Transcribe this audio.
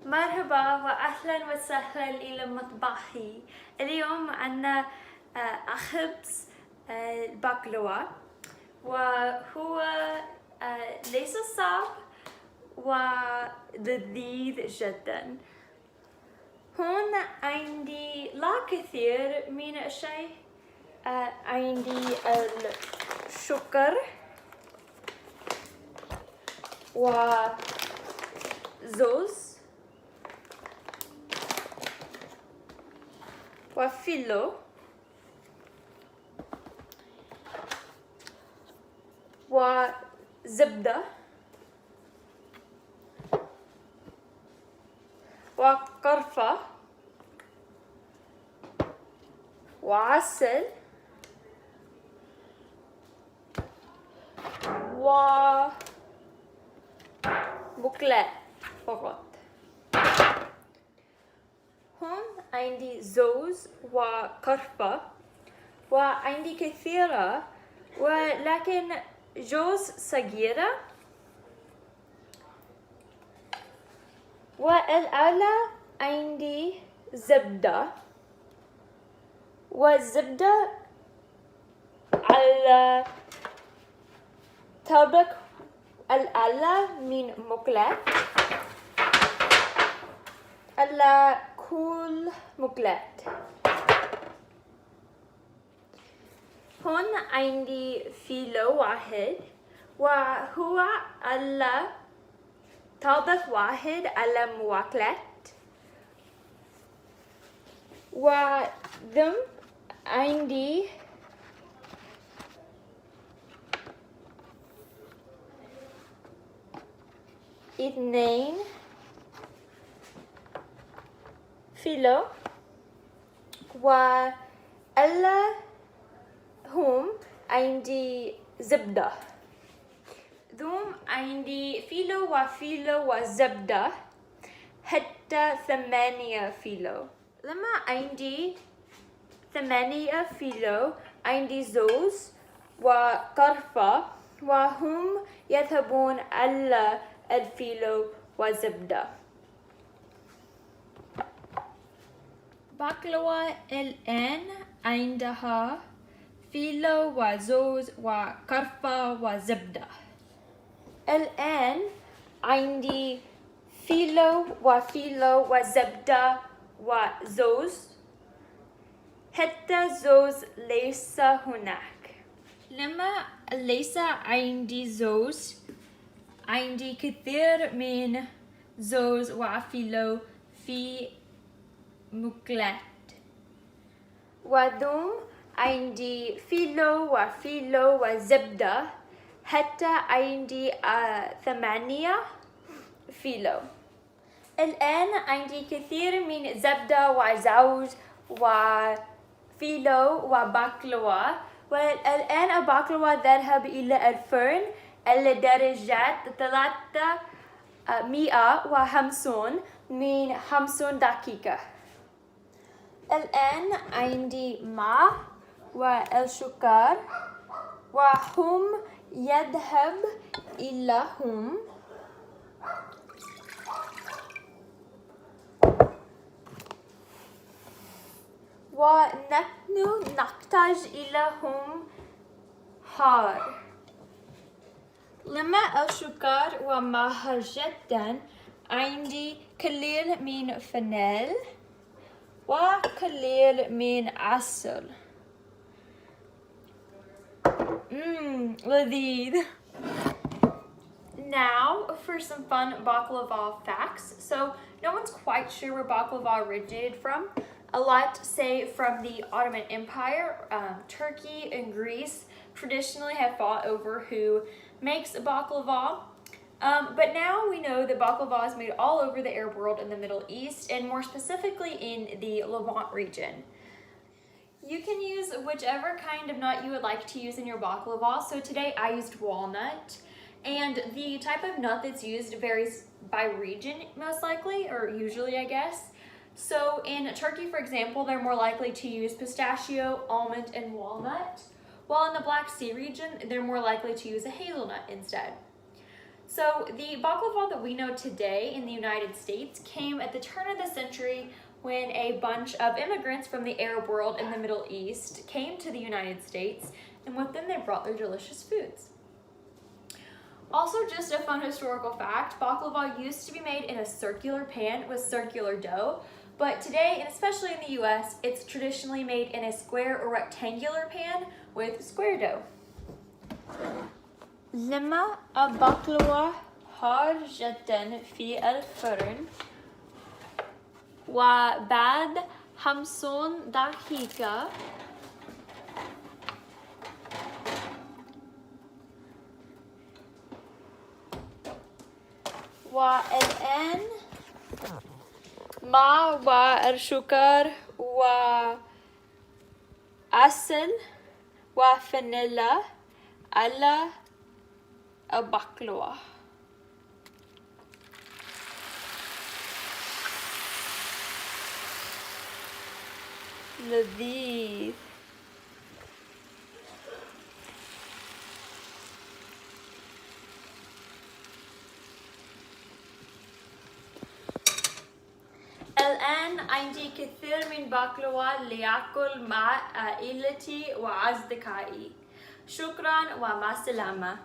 مرحبا وأهلا وسهلا إلى مطبخي. اليوم عنا خبز البقلاوة، وهو ليس صعب ولذيذ جدا. هون عندي لا كثير من الشيء. عندي السكر وزوز وفيلو وزبدة وقرفة وعسل وبقلاوة فقط. هون عندي زوز وقرفة، وعندي كثيرة ولكن جوز صغيرة، والأعلى عندي زبدة، والزبدة على طبق الأعلى من مقلاة على كل مقلاة. هون عندي فيلو واحد، وهو على طبق واحد على مقلاة، وثم عندي اثنين فيلو، وعلى هم عندي زبدة. ثم عندي فيلو وفيلو وزبدة حتى 8 فيلو. لما عندي 8 فيلو عندي زوز وقرفة، وهم يذهبون على الفيلو وزبدة. بقلاوة الآن عندها فيلو وزوز وقرفة وزبدة. الآن عندي فيلو وفيلو وزبدة وزوز، حتى زوز ليس هناك. لما ليس عندي زوز عندي كثير من زوز وفيلو في مقلاة، وثم عندي فيلو وفيلو وزبدة حتى عندي 8 فيلو. الآن عندي كثير من زبدة وزوز وفيلو وبقلاوة، والآن البقلاوة تذهب إلى الفرن على درجة 350 من 5 دقيقة. الآن عندي ماء والسكر، وهم يذهب إلى هم، ونحن نحتاج إلى هم حار. لما السكر وماء جدا عندي قليل من فانيل وقليل من عسل. لذيذ. Now for some fun baklava facts. So no one's quite sure where baklava originated from. A lot say from the Ottoman Empire. Turkey and Greece traditionally have fought over who makes baklava. But now we know that baklava is made all over the Arab world in the Middle East, and more specifically in the Levant region. You can use whichever kind of nut you would like to use in your baklava. So today I used walnut, and the type of nut that's used varies by region most likely, or usually I guess. So in Turkey, for example, they're more likely to use pistachio, almond, and walnut, while in the Black Sea region, they're more likely to use a hazelnut instead. So the baklava that we know today in the United States came at the turn of the century when a bunch of immigrants from the Arab world in the Middle East came to the United States, and with them they brought their delicious foods. Also, just a fun historical fact, baklava used to be made in a circular pan with circular dough, but today, and especially in the US, it's traditionally made in a square or rectangular pan with square dough. لما البقلاوة حار جدا في الفرن وبعد 50 دقيقة والآن مع والسكر وعسل وفانيلا على البقلاوة. لذيذ. الآن عندي كثير من بقلاوة لأكل مع عائلتي وأصدقائي. شكرا ومع السلامة.